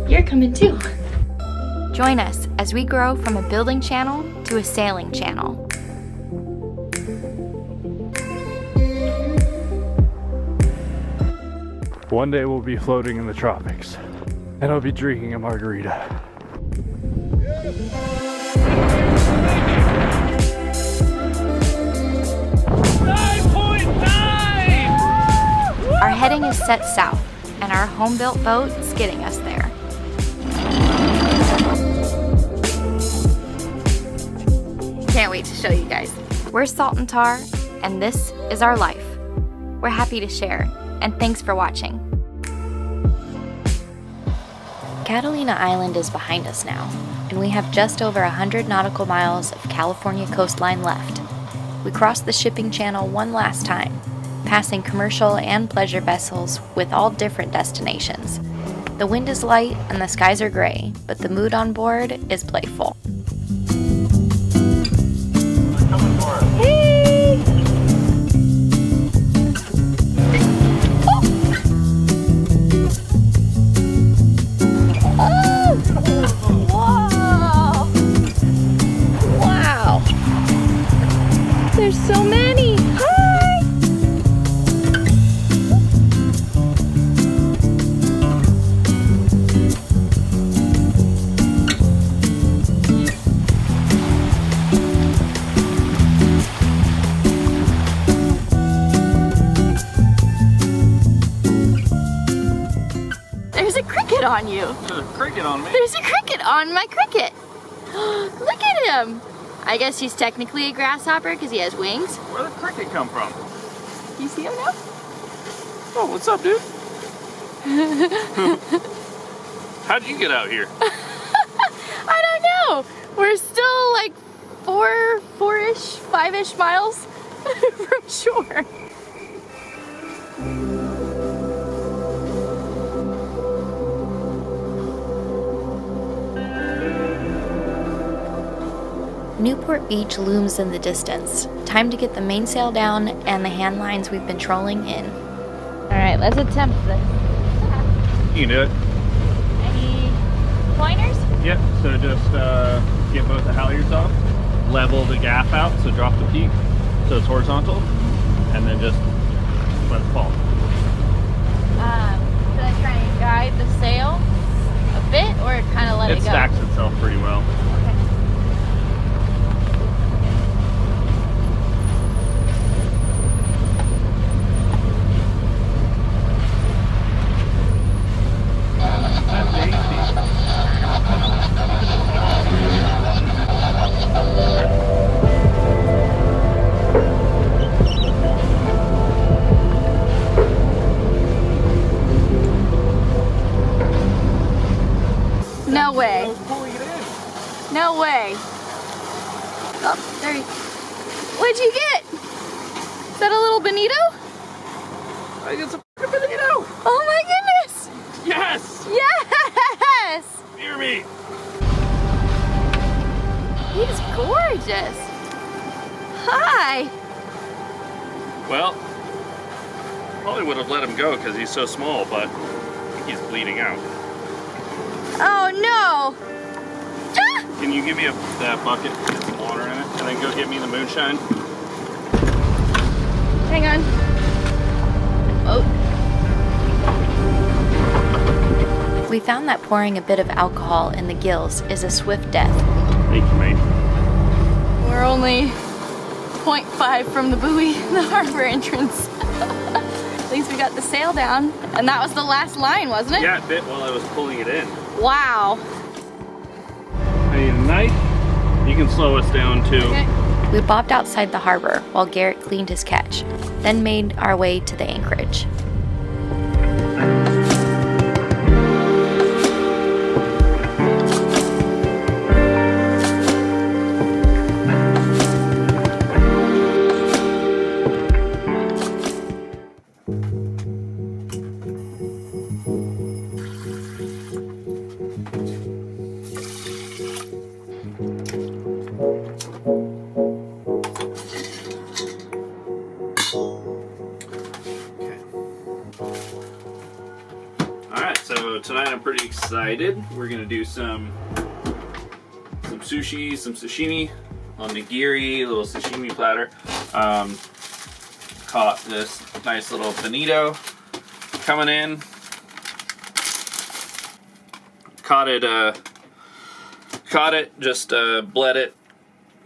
You're coming too. Join us as we grow from a building channel to a sailing channel. One day we'll be floating in the tropics, and I'll be drinking a margarita. Our heading is set south, and our home-built boat is getting us there. Can't wait to show you guys. We're Salt and Tar, and this is our life. We're happy to share, and thanks for watching. Catalina Island is behind us now, and we have just over 100 nautical miles of California coastline left. We crossed the shipping channel one last time, passing commercial and pleasure vessels with all different destinations. The wind is light and the skies are gray, but the mood on board is playful. Hey! Oh! Whoa! Wow! There's so many! On you. There's a cricket on me. There's a cricket on my cricket. Look at him. I guess he's technically a grasshopper because he has wings. Where'd the cricket come from? You see him now? Oh, what's up, dude? How'd you get out here? I don't know. We're still like four-ish, 5-ish miles from shore. Newport Beach looms in the distance. Time to get the mainsail down and the hand lines we've been trolling in. All right, let's attempt this. You can do it. Any pointers? Yep, so just get both the halyards off, level the gaff out, so drop the peak so it's horizontal, and then just let it fall. Should I try and guide the sail a bit or kind of let it go? It stacks itself pretty well. No way. I was pulling it in. No way. Oh, there you... What'd you get? Is that a little bonito? I get some bonito. Oh my goodness! Yes! Yes! Near me. He's gorgeous. Hi. Well, probably would have let him go because he's so small, but I think he's bleeding out. Oh no! Ah! Can you give me that bucket with some water in it, and then go get me the moonshine? Hang on. Oh. We found that pouring a bit of alcohol in the gills is a swift death. Thank you, mate. We're only 0.5 from the buoy, the harbor entrance. At least we got the sail down, and that was the last line, wasn't it? Yeah, it bit while I was pulling it in. Wow. I need a knife. You can slow us down too. Okay. We bobbed outside the harbor while Garrett cleaned his catch, then made our way to the anchorage. excited. We're gonna do some sushi, some sashimi on nigiri, a little sashimi platter. Caught this nice little bonito coming in. Caught it, just bled it,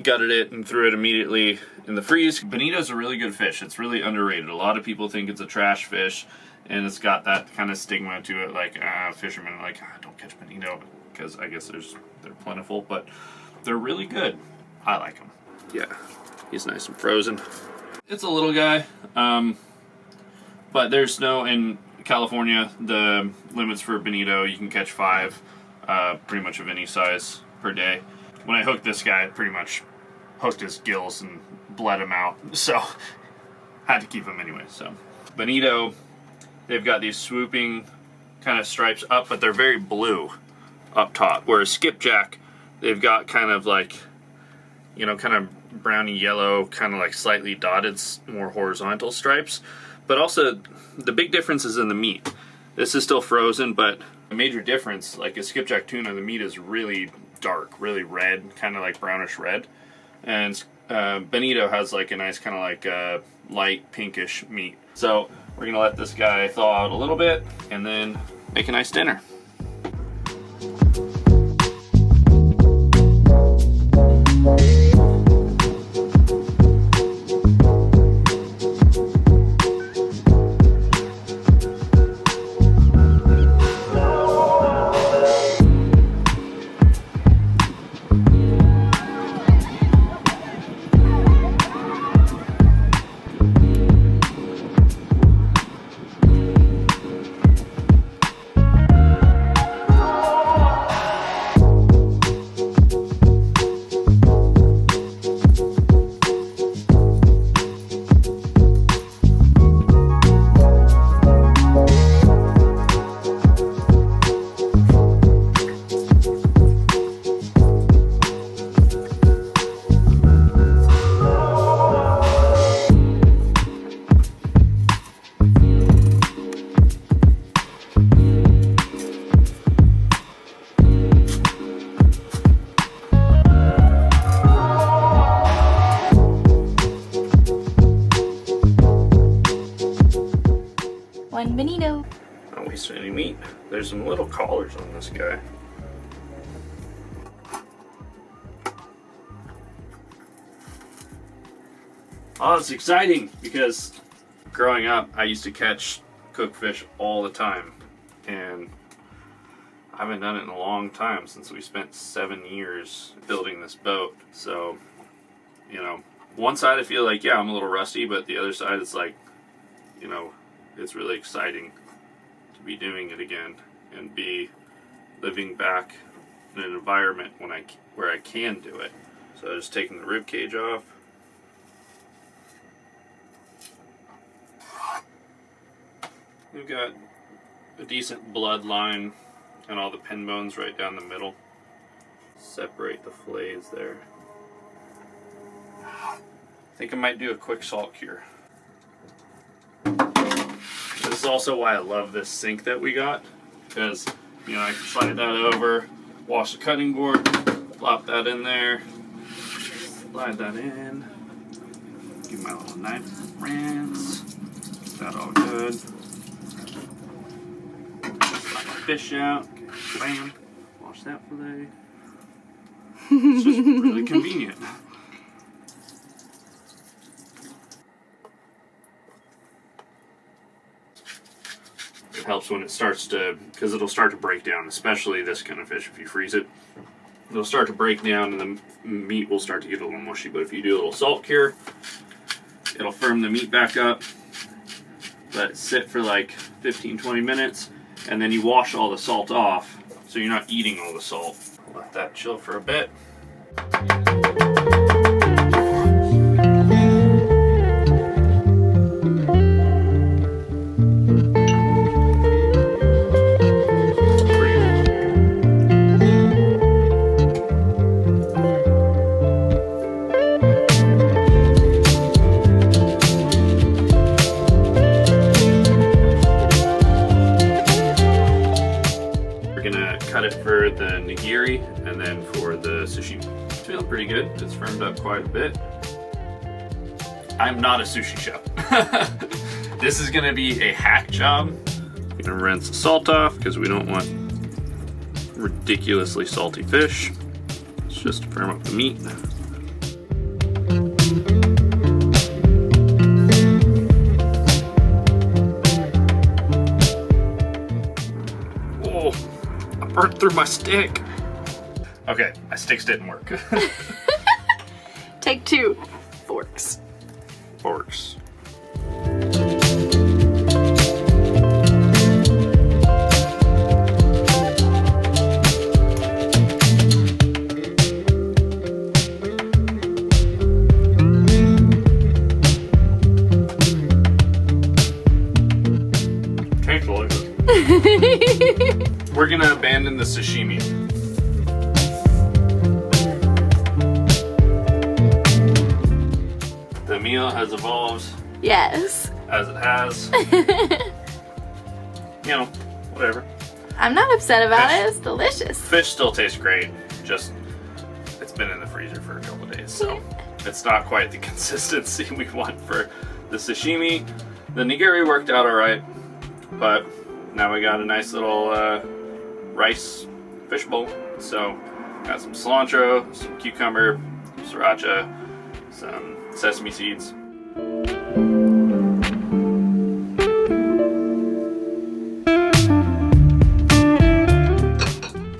gutted it, and threw it immediately in the freeze. Bonito's a really good fish. It's really underrated. A lot of people think it's a trash fish, and it's got that kind of stigma to it, like fishermen are like, don't catch bonito, because I guess they're plentiful, but they're really good. I like them. Yeah, he's nice and frozen. It's a little guy, but there's no, in California, the limits for bonito, you can catch 5, pretty much of any size per day. When I hooked this guy, I pretty much hooked his gills and bled him out, so had to keep him anyway. So bonito, they've got these swooping kind of stripes up, but they're very blue up top, whereas skipjack, they've got kind of like, you know, kind of browny yellow, kind of like slightly dotted, more horizontal stripes. But also the big difference is in the meat. This is still frozen, but a major difference, like a skipjack tuna, the meat is really dark, really red, kind of like brownish red. And bonito has like a nice kind of like light pinkish meat. So we're gonna let this guy thaw out a little bit and then make a nice dinner. One bonito. Not wasting any meat. There's some little collars on this guy. Oh, it's exciting because growing up, I used to catch cooked fish all the time, and I haven't done it in a long time since we spent 7 years building this boat. So, you know, one side I feel like, yeah, I'm a little rusty, but the other side is like, you know, it's really exciting to be doing it again and be living back in an environment where I can do it. So just taking the rib cage off. We've got a decent bloodline and all the pin bones right down the middle. Separate the fillets there. I think I might do a quick salt cure. This is also why I love this sink that we got, because, you know, I can slide that over, wash the cutting board, plop that in there, slide that in, give my little knife rinse, is that all good? Slide my fish out, bam, wash that fillet. It's just really convenient. It helps when it starts to, because it'll start to break down, especially this kind of fish. If you freeze it, it'll start to break down and the meat will start to get a little mushy. But if you do a little salt cure, it'll firm the meat back up, let it sit for like 15-20 minutes, and then you wash all the salt off so you're not eating all the salt. Let that chill for a bit. cut it for the nigiri and then for the sashimi. It's feeling pretty good. It's firmed up quite a bit. I'm not a sushi chef. This is gonna be a hack job. I'm gonna rinse the salt off because we don't want ridiculously salty fish. It's just to firm up the meat. Oh, I burnt through my stick. Okay, my sticks didn't work. Take 2. Forks. Forks. Tastes delicious. We're gonna abandon the sashimi. The meal has evolved Yes. as it has. You know, whatever. I'm not upset about Fish. it. It's delicious. Fish still tastes great, just it's been in the freezer for a couple of days, so it's not quite the consistency we want for the sashimi. The nigiri worked out alright, but now we got a nice little rice fish bowl. So got some cilantro, some cucumber, some sriracha, some sesame seeds.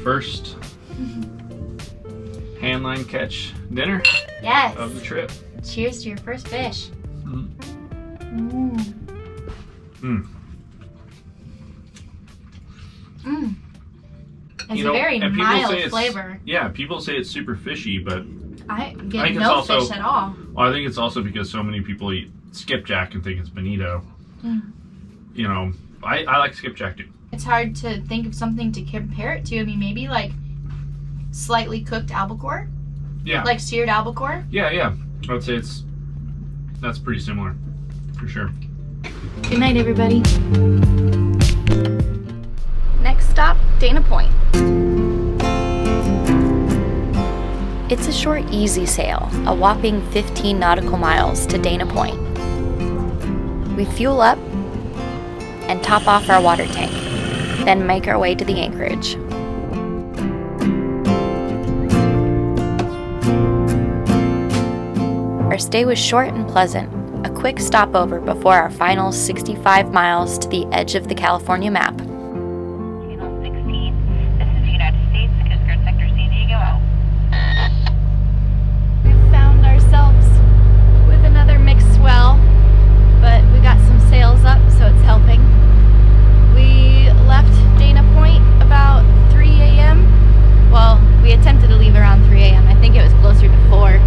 First handline catch dinner Yes. of the trip. Cheers to your first fish. Mm. It's You know, a very and people mild say it's- flavor. Yeah, people say it's super fishy, but I I get think it's no also- fish at all. well, I think it's also because so many people eat skipjack and think it's bonito. You know, I like skipjack too. It's hard to think of something to compare it to. I mean, maybe like slightly cooked albacore, Yeah, like seared albacore. yeah. I would say that's pretty similar, for sure. Good night, everybody. Next stop, Dana Point. It's a short, easy sail, a whopping 15 nautical miles to Dana Point. We fuel up and top off our water tank, then make our way to the anchorage. Our stay was short and pleasant, a quick stopover before our final 65 miles to the edge of the California map. Channel 16, this is United States, Coast Guard Sector San Diego out. We found ourselves with another mixed swell, but we got some sails up, so it's helping. We left Dana Point about 3 a.m. Well, we attempted to leave around 3 a.m. I think it was closer to 4,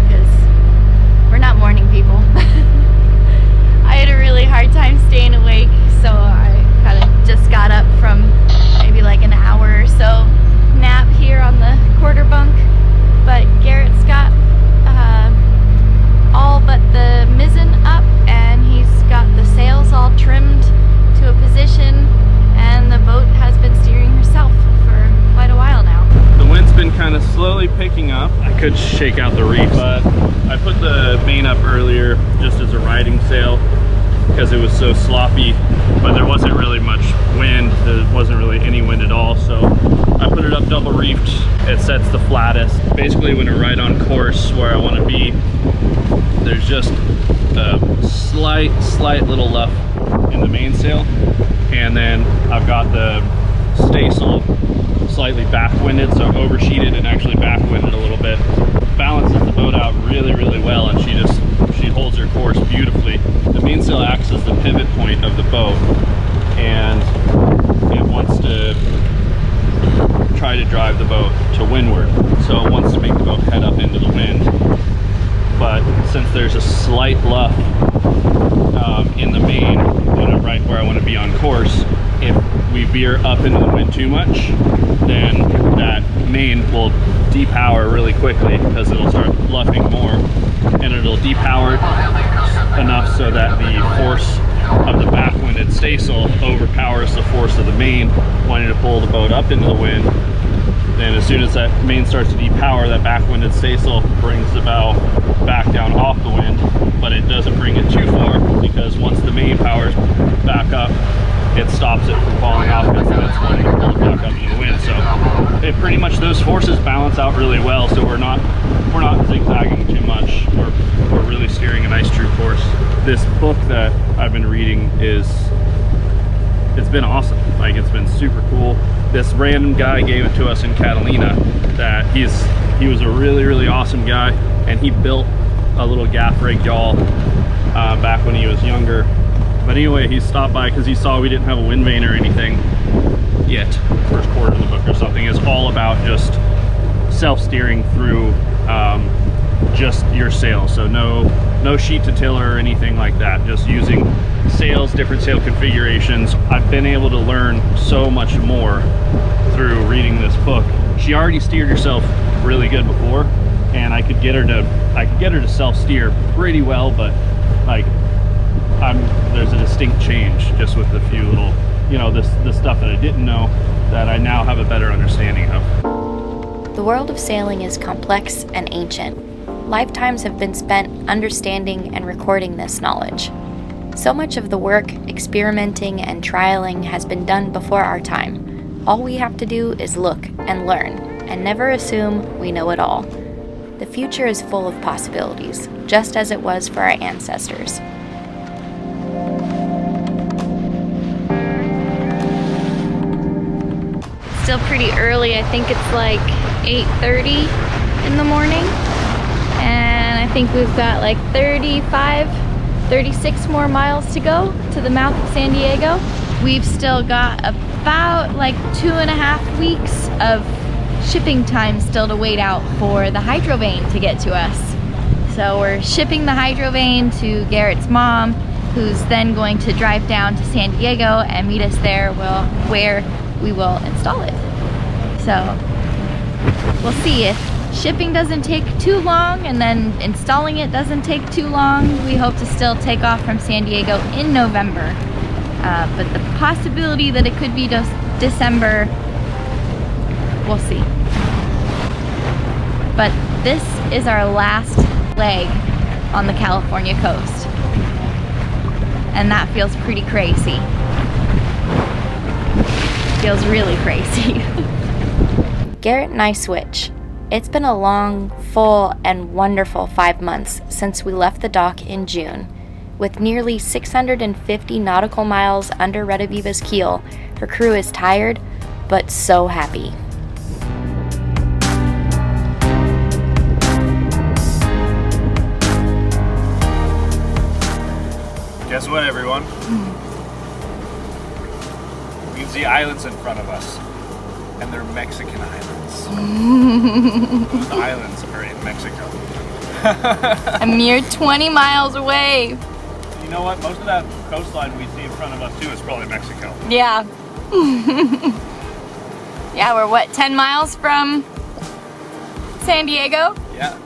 because we're not morning people. I had a really hard time staying awake, so I kind of just got up from maybe like an hour or so nap here on the quarter bunk. But Garrett's got all but the mizzen up, and he's got the sails all trimmed to a position, and the boat has been steering herself for quite a while now. The wind's been kind of slowly picking up. I could shake out the reef, but I put the main up earlier just as a riding sail because it was so sloppy, but there wasn't really much wind. There wasn't really any wind at all, so I put it up double reefed. It sets the flattest. Basically, when I ride on course where I want to be, there's just a slight little luff in the mainsail, and then I've got the staysail slightly backwinded, so oversheeted and actually backwinded a little bit. Balances the boat out really well, and she holds her course beautifully. The mainsail acts as the pivot point of the boat, and it wants to try to drive the boat to windward, so it wants to make the boat head up into the wind. But since there's a slight luff in the main, right where I want to be on course, if we veer up into the wind too much, then that main will depower really quickly because it'll start luffing more, and it'll depower enough so that the force of the backwinded staysail overpowers the force of the main, wanting to pull the boat up into the wind. Then as soon as that main starts to depower, that backwinded staysail brings the bow back down off the wind, but it doesn't bring it too far, because once the main powers back up, it stops it from falling off, because then it's wanting to pull it back up into the wind. So it pretty much, those forces balance out really well, so we're not zigzagging too much. We're really steering a nice true course. This book that I've been reading it's been awesome. Like, it's been super cool. This random guy gave it to us in Catalina. That he was a really awesome guy, and he built a little gaff rig yawl back when he was younger. But anyway, he stopped by because he saw we didn't have a wind vane or anything yet. First quarter of the book or something is all about just self-steering through just your sails. So no sheet to tiller or anything like that. Just using sails, different sail configurations. I've been able to learn so much more through reading this book. She already steered herself really good before, and I could get her to self-steer pretty well, but like, there's a distinct change just with the few little, the stuff that I didn't know that I now have a better understanding of. The world of sailing is complex and ancient. Lifetimes have been spent understanding and recording this knowledge. So much of the work, experimenting, and trialing has been done before our time. All we have to do is look and learn, and never assume we know it all. The future is full of possibilities, just as it was for our ancestors. Still pretty early. I think it's like 8:30 in the morning, and I think we've got like 36 more miles to go to the mouth of San Diego. We've still got about like 2.5 weeks of shipping time still to wait out for the hydrovane to get to us. So we're shipping the hydrovane to Garrett's mom, who's then going to drive down to San Diego and meet us there where we will install it. So we'll see. If shipping doesn't take too long and then installing it doesn't take too long, we hope to still take off from San Diego in November. But the possibility that it could be just December, we'll see. But this is our last leg on the California coast, and that feels pretty crazy. Feels really crazy. Garrett and I switch. It's been a long, full, and wonderful 5 months since we left the dock in June. With nearly 650 nautical miles under Rediviva's keel, her crew is tired, but so happy. Guess what, everyone? We can see islands in front of us, and they're Mexican islands. Those islands are in Mexico. A mere 20 miles away. You know what? Most of that coastline we see in front of us too is probably Mexico. Yeah. Yeah, we're what, 10 miles from San Diego? Yeah.